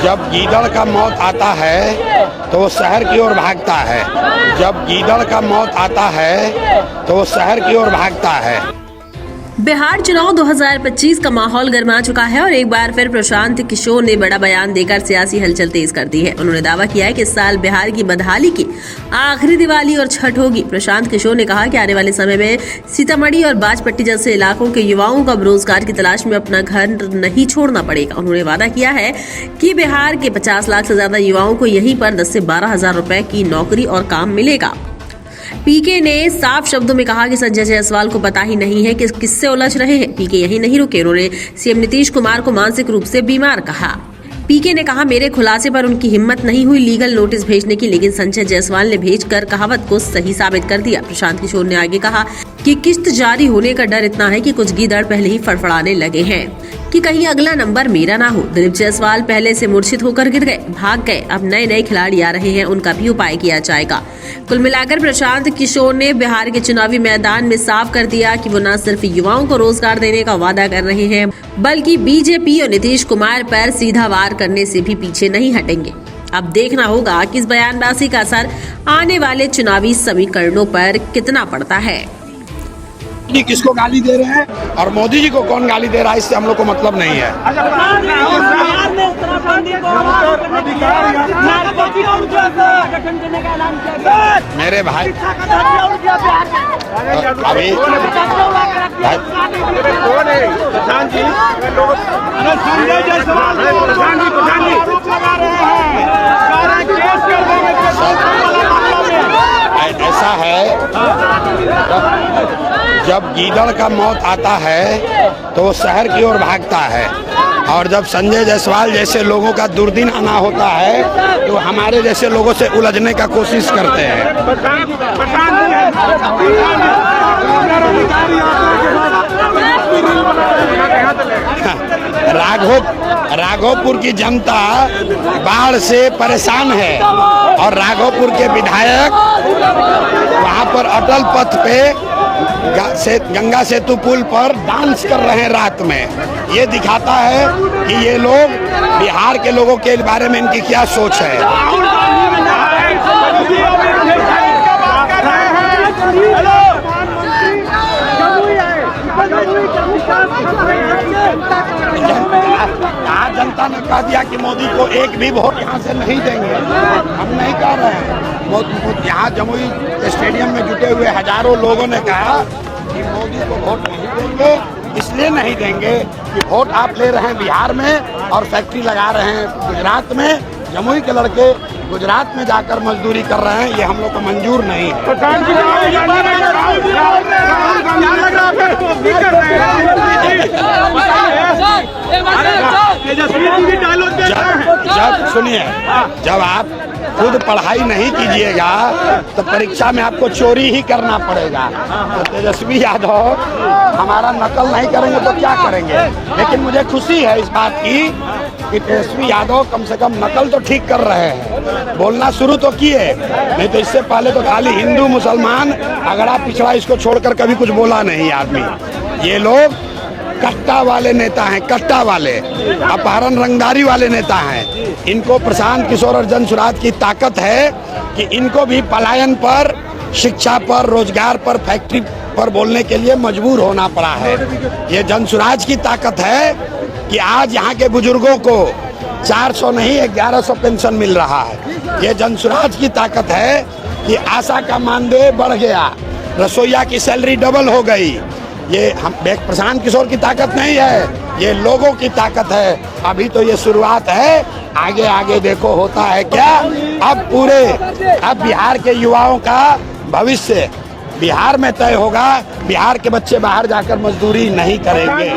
जब गीदड़ का मौत आता है तो वो शहर की ओर भागता है। जब गीदड़ का मौत आता है तो वो शहर की ओर भागता है। बिहार चुनाव 2025 का माहौल गर्मा चुका है और एक बार फिर प्रशांत किशोर ने बड़ा बयान देकर सियासी हलचल तेज कर दी है। उन्होंने दावा किया है कि इस साल बिहार की बदहाली की आखिरी दिवाली और छठ होगी। प्रशांत किशोर ने कहा कि आने वाले समय में सीतामढ़ी और बाजपट्टी जैसे इलाकों के युवाओं को अब रोजगार की तलाश में अपना घर नहीं छोड़ना पड़ेगा। उन्होंने वादा किया है कि बिहार के 50 लाख से ज्यादा युवाओं को यहीं पर 10 से 12 हजार रुपए की नौकरी और काम मिलेगा। पीके ने साफ शब्दों में कहा कि संजय जायसवाल को पता ही नहीं है कि किससे उलझ रहे हैं। पीके यही नहीं रुके, उन्होंने सीएम नीतीश कुमार को मानसिक रूप से बीमार कहा। पीके ने कहा, मेरे खुलासे पर उनकी हिम्मत नहीं हुई लीगल नोटिस भेजने की, लेकिन संजय जायसवाल ने भेजकर कहावत को सही साबित कर दिया। प्रशांत किशोर ने आगे कहा कि किस्त जारी होने का डर इतना है कि कुछ गीदड़ पहले ही फड़फड़ाने लगे हैं कि कहीं अगला नंबर मेरा ना हो। दिलीप जायसवाल पहले से मूर्छित होकर गिर गए, भाग गए। अब नए नए खिलाड़ी आ रहे हैं, उनका भी उपाय किया जाएगा। कुल मिलाकर प्रशांत किशोर ने बिहार के चुनावी मैदान में साफ कर दिया कि वो न सिर्फ युवाओं को रोजगार देने का वादा कर रहे हैं, बल्कि बीजेपी और नीतीश कुमार पर सीधा वार करने से भी पीछे नहीं हटेंगे। अब देखना होगा कि इस बयानबाजी का असर आने वाले चुनावी समीकरणों पर कितना पड़ता है। किसको गाली दे रहे हैं और मोदी जी को कौन गाली दे रहा है, इससे हम लोग को मतलब नहीं है। मेरे भाई अभी ऐसा है, जब गीदड़ का मौत आता है तो वो शहर की ओर भागता है, और जब संजय जायसवाल जैसे लोगों का दुर्दिन आना होता है तो हमारे जैसे लोगों से उलझने का कोशिश करते हैं। राघोपुर की जनता बाढ़ से परेशान है और राघोपुर के विधायक वहां पर अटल पथ पे गंगा सेतु पुल पर डांस कर रहे हैं रात में। ये दिखाता है कि ये लोग बिहार के लोगों के बारे में इनकी क्या सोच है। आज जनता ने कह दिया कि मोदी को एक भी वोट यहाँ से नहीं देंगे। हम नहीं कह रहे हैं। यहाँ जमुई स्टेडियम में जुटे हुए हजारों लोगों ने कहा कि मोदी को वोट नहीं देंगे, इसलिए नहीं देंगे कि वोट आप ले रहे हैं बिहार में और फैक्ट्री लगा रहे हैं गुजरात में। जमुई के लड़के गुजरात में जाकर मजदूरी कर रहे हैं, ये हम लोग को मंजूर नहीं है। जब सुनिए, जब आप खुद पढ़ाई नहीं कीजिएगा तो परीक्षा में आपको चोरी ही करना पड़ेगा। तो तेजस्वी यादव हमारा नकल नहीं करेंगे तो क्या करेंगे। लेकिन मुझे खुशी है इस बात की कि तेजस्वी यादव कम से कम नकल तो ठीक कर रहे हैं, बोलना शुरू तो किए। नहीं तो इससे पहले तो खाली हिंदू मुसलमान अगड़ा पिछड़ा इसको छोड़कर कभी कुछ बोला नहीं आदमी। ये लोग कट्टा वाले नेता हैं, कट्टा वाले अपहरण रंगदारी वाले नेता हैं। इनको प्रशांत किशोर और जनसुराज की ताकत है कि इनको भी पलायन पर, शिक्षा पर, रोजगार पर, फैक्ट्री पर बोलने के लिए मजबूर होना पड़ा है। ये जनसुराज की ताकत है कि आज यहाँ के बुजुर्गों को 400 नहीं 1100 पेंशन मिल रहा है। ये जनसुराज की ताकत है कि आशा का मानदेय बढ़ गया, रसोईया की सैलरी डबल हो गई। ये हम प्रशांत किशोर की ताकत नहीं है, ये लोगों की ताकत है। अभी तो ये शुरुआत है, आगे आगे देखो होता है क्या। अब बिहार के युवाओं का भविष्य बिहार में तय होगा। बिहार के बच्चे बाहर जाकर मजदूरी नहीं करेंगे।